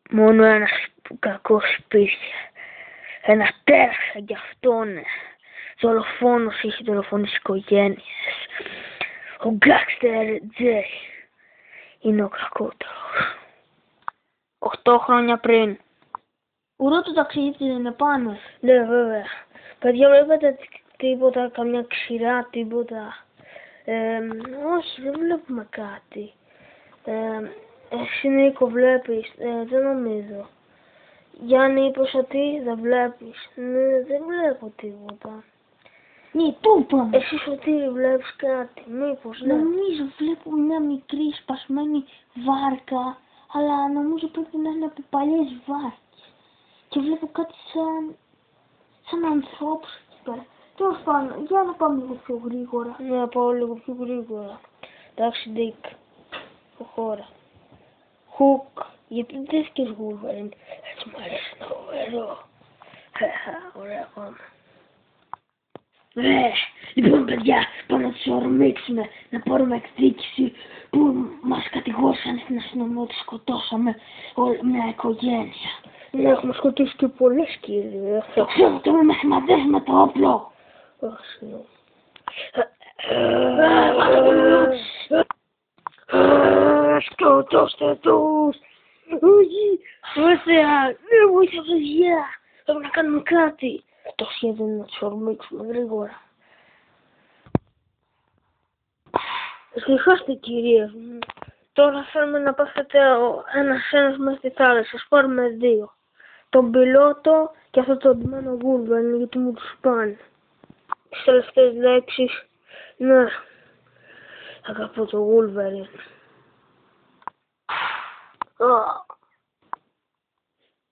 Μόνο ένας κακός υπήρχε. Ένα τέρας σαν κι αυτόν. Δολοφόνος, είχε δολοφονήσει οικογένειες. Ο Γκάξτερ Τζέι είναι ο κακότερος. 8 χρόνια πριν. Ουρό του ταξιδιώτη δεν είναι πάνω. Ναι, βέβαια. Παιδιά, βλέπετε τίποτα, καμιά ξηρά, τίποτα? Όχι, δεν βλέπουμε κάτι. Εσύ, Νίκο, βλέπεις? Δεν νομίζω. Γιάννη, είπες ότι δεν βλέπεις? Ναι, δεν βλέπω τίποτα. Ναι, πού πάμε? Εσύ, Σωτήρη, βλέπεις κάτι? Μήπως? Ναι. Νομίζω βλέπω μια μικρή σπασμένη βάρκα, αλλά νομίζω πρέπει να είναι από παλιές βάρκες. Και βλέπω κάτι σαν ανθρώπους εκεί πέρα. Τέλος πάντων, για να πάμε λίγο πιο γρήγορα. Να πάω λίγο πιο γρήγορα. Εντάξει, Ντίκ. Προχώρα. Χουκ. Γιατί δεν δέχτηκες Wolverine? Έτσι μου αρέσει να φοβερό. Ωραία, πάμε. Λοιπόν, παιδιά, πάμε να τους ορμήξουμε, να πάρουμε εκδίκηση που μας κατηγόρησαν στην αστυνομία ότι σκοτώσαμε όλη μια οικογένεια. Ναι, έχουμε σκοτώσει και πολλές, κύριε. Το ξέρω, τώρα να σημαδεύουμε το όπλο. Όχι, ναι. Σκοτώστε τους! Όχι! Βοήθεια! Δεν βοήθεια, παιδιά! Πρέπει να κάνουμε κάτι! Το σχέδιο είναι να τους ορμήξουμε γρήγορα. Συγχωρείτε, κυρίες μου. Τώρα θέλουμε να πάθετε ένας μέσα στη θάλασσα. Ας πάρουμε 2. Τον πιλότο και αυτό το ντυμένο Wolverine, γιατί μου τους πάνε. Τις τελευταίες λέξεις. Ναι. Αγαπώ το Wolverine.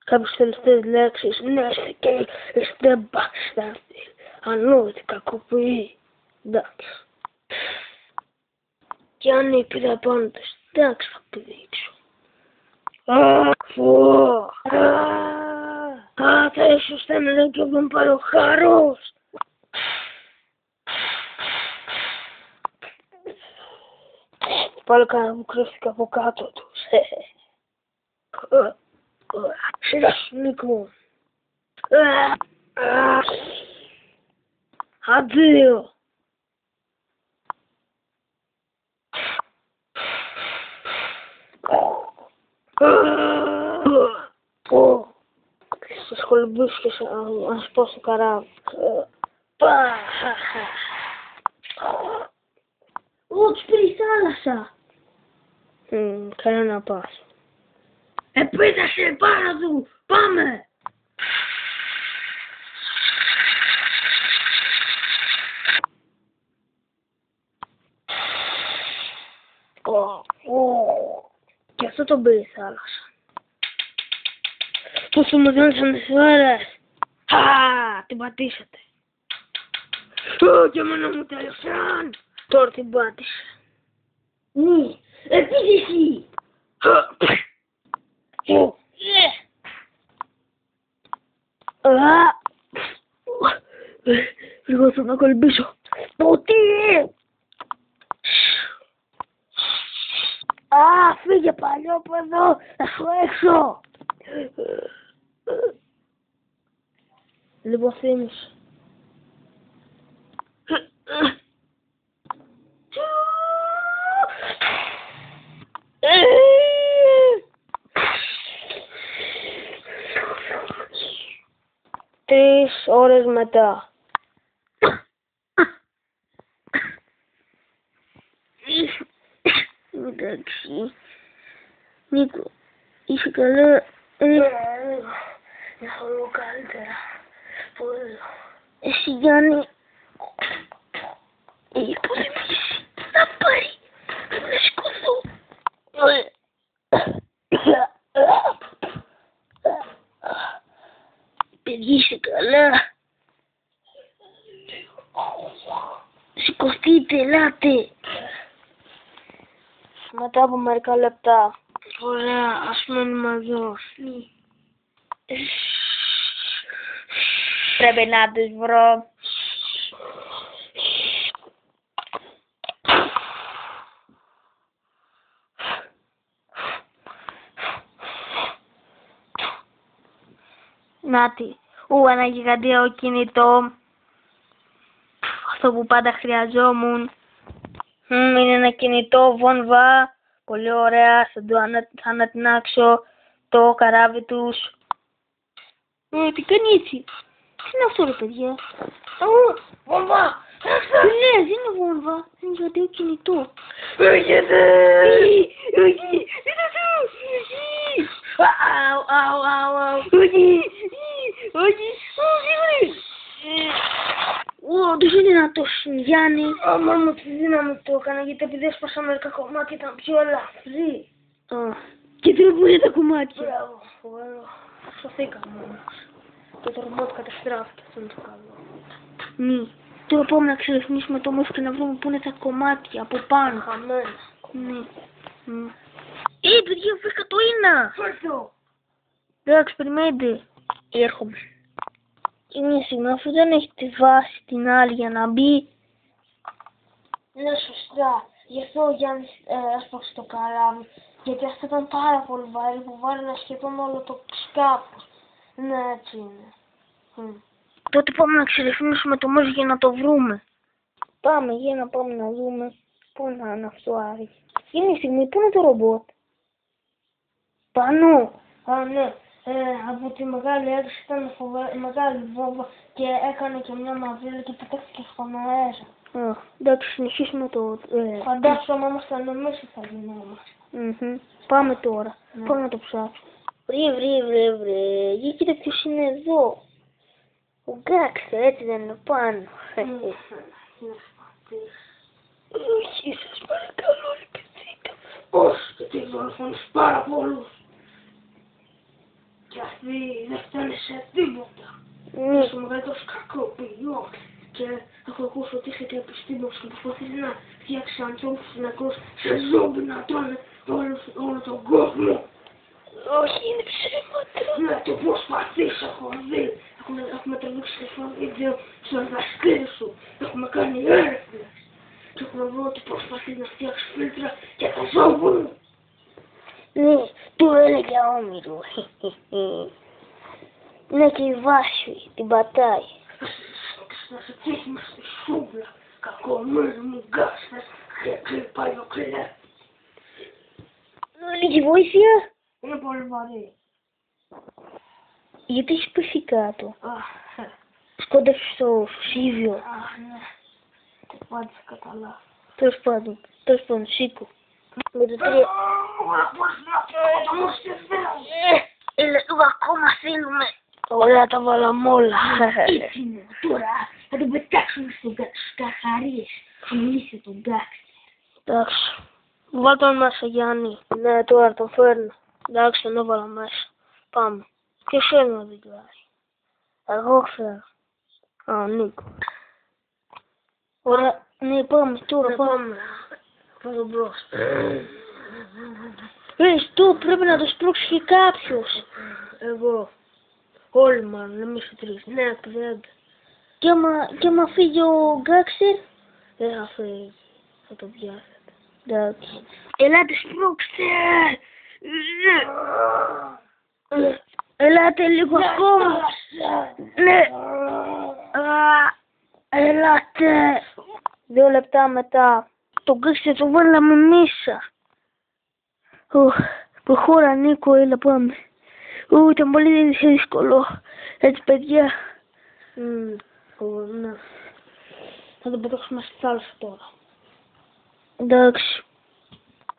Κάποιες τελευταίες λέξεις. Ναι, είστε μπαξτάρτη. Ανόητη, κακοποιή. Εντάξει. Και αν είπε πάνω τους, εντάξει, θα πηδήξω. Θα ίσως θα είναι και ο Βαμπαροχάρος. Πάλι κάνα μου κρύφτηκα από κάτω τους. Σειρά σου, Νίκο. Αντίο. Στις κολυμπήσεις να σπώ στο καράβι. Τους πήρε η θάλασσα. Κανένα πας. Επίδασε πάνω του. Πάμε. Και αυτό τον πήρε η θάλασσα. Πόσο μου δίνωσαν τις ώρες. Την πατήσατε. Και εμένα μου τέλειωσαν. Τώρα την πάτησε. Ναι, επίδεση. Λίγο θέλω να κολυμπήσω. Ποτέ! Φύγε παλιόπαιδο, θα σου έξω. Λοιπόν, θύμισε. Τρεις ώρες μετά. Εντάξει. Νίκο, είσαι καλά? Να θέλω καλύτερα. Πολύ. Εσύ, Γιάννη, η πολεμήση θα πάρει. Να σηκωθώ. Παιδιά, είσαι καλά? Σηκωθείτε, ελάτε. Μετά από μερικά λεπτά. Ωραία, ας μένουμε εδώ. Πρέπει να τους βρω. Νάτι. Ένα γιγαντιαίο κινητό. Αυτό που πάντα χρειαζόμουν. Είναι ένα κινητό βόμβα. Πολύ ωραία. Θα ανατινάξω το καράβι τους. Τι κάνει έτσι? Τι είναι αυτό ρε παιδιά? Βόμβα! Ναι, δεν είναι βόμβα. Είναι γιγαντιαίο κινητό. Έρχεται! Όχι! Αου! Όχι! Το είναι δυνατός, Γιάννη. Μόνο τη δύναμη το έκανα, γιατί επειδή έσπασα μερικά κομμάτια ήταν πιο ελαφρύ. Και τώρα που είναι τα κομμάτια. Μπράβο, φοβερό. Σωθήκαμε όμως. Και το ρομπότ καταστράφηκε, αυτό είναι το καλό. Ναι. Τώρα πάμε να ξερευνήσουμε το μέσο και να βρούμε πού είναι τα κομμάτια από πάνω. Χαμένα. Ναι. Παιδιά, βρήκα το ένα. Φέρτο. Εντάξει, περιμένετε. Έρχομαι. Και μια στιγμή, αφού δεν έχει τη βάση την άλλη για να μπει. Ναι, σωστά. Γι' αυτό ο Γιάννης έσπαξε το καράβι. Γιατί αυτό ήταν πάρα πολύ βαρύ που βάραινε σχεδόν όλο το σκάφος. Ναι, έτσι είναι. Τότε πάμε να ξερευνήσουμε το μέσο για να το βρούμε. Πάμε, για να πάμε να δούμε πού είναι αυτό Άρη. Για μια στιγμή, πού είναι το ρομπότ? Πάνω. Ναι. Από τη μεγάλη ένταση ήταν μεγάλη βόμβα και έκανε και μια μαυρίλα και πετάχτηκε στον αέρα. Εντάξει, συνεχίσουμε το... Φαντάσου, άμα ήμασταν εμείς θα γινόμαστε. Πάμε τώρα. Πάμε να το ψάξουμε. Βρε. Για κοίτα ποιος είναι εδώ. Ο Γκάξτερ, έτσι δεν είναι πάνω. Όχι, σας παρακαλώ, λυπηθείτε. Όχι, γιατί δολοφονείς πάρα πολλούς. Και αυτοί δεν φτάνει σε τίποτα. Είσαι ο μεγαλύτερος κακοποιός. Και έχω ακούσει ότι είσαι και επιστήμονας και προσπαθείς να φτιάξεις ανθρώπους νεκρούς σε ζόμπι να τρώνε όλο τον κόσμο. Όχι, είναι ψέματα. Ναι, το προσπαθείς, έχω δει. Έχουμε τραβήξει και βίντεο στο εργαστήρι σου. Έχουμε κάνει έρευνες. Και έχουμε βρει ότι προσπαθείς να φτιάξεις φίλτρα για τα ζόμπι. Ναι, του έλεγε Όμηρο. Ναι, και η βάση την πατάει. Να σε τσίχει μες στη σούβλα. Κακομύρι μου Γκάστερ. Πάει ο κλέφτης. Λίγη βοήθεια. Είναι πολύ βαρύ. Γιατί έχεις πέσει κάτω? Σκόντεψες στο σίδιο. Ναι. Το πάτησα κατά λάθος. Τέλος πάντων, σήκω. Με το 3. Έλα, ακόμα θέλουμε. Ωραία, τα βάλαμε όλα. Έτσι είναι. Τώρα θα τον πετάξουμε στους καρχαρίες. Θα μιλήσει τον Γκάξτερ. Εντάξει. Βάλ' τον μέσα, Γιάννη. Ναι, τώρα τον φέρνω. Εντάξει, τον έβαλα μέσα. Πάμε. Ποιος θέλει να δηλαδή? Εγώ ξέρω. Νίκο. Ωραία. Ναι, πάμε τώρα. Πάμε. Πάμε μπρος. Στο πρέπει να το σπρώξει και κάποιος. Εγώ. Όλοι μάλλον, εμείς οι τρεις. Ναι, παιδιά. Και άμα φύγει ο Γκάξτερ, Δεν θα φύγει. Θα το πιάσετε. εντάξει. Ελάτε, σπρώξτε. Ελάτε λίγο ακόμα. Ναι. Ελάτε. 2 λεπτά μετά. Το Γκάξτερ το βάλαμε μέσα. Προχώρα, Νίκο, έλα πάμε. Ήταν πολύ δύσκολο. Έτσι, παιδιά. Ναι. Θα τον πετάξουμε στη θάλασσα τώρα. Εντάξει.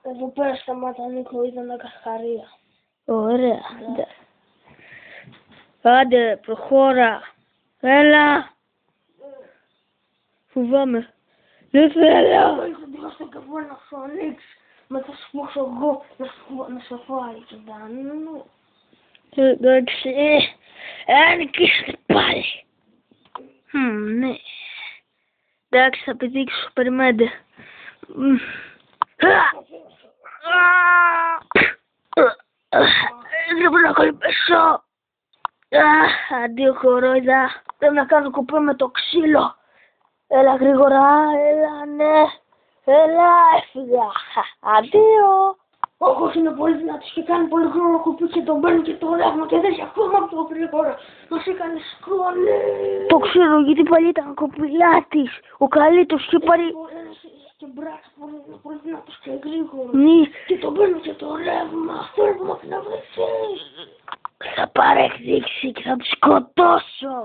Εδώ πέρα σταμάτα, Νίκο, ήταν τα καρχαρία. Ωραία. Άντε, προχώρα. Έλα. Φοβάμαι. Δεν θέλω. Δεν δώσω και μπορεί να σου ανοίξει. Μετά σου πω εγώ να σε φάει και δάνεινο. Εντάξει. Άνοιξε πάλι. Ναι. Εντάξει, θα πηδήξω. Περιμένετε. Δεν μπορώ να κολυμπήσω. Αντίο κορόιδα. Πρέπει να κάνω κουπί με το ξύλο. Έλα γρήγορα, έλα, ναι. Έλα, έφυγα. Αντίο. Όχος είναι πολύ δυνατός και κάνει πολύ χρόνο κουπί και τον παίρνει και το ρεύμα και δεν σε ακόμα πιο γρήγορα. Μας έκανε σκόνη. Το ξέρω γιατί πάλι ήταν κοπηλάτης. Ο καλύτερος και πάρει... Και μπράτς πολύ δυνατός και γρήγορος. Ναι. Και τον παίρνει και το ρεύμα. Θέλω που μας να βρεθείς. Θα παρεκδείξει και θα τους σκοτώσω.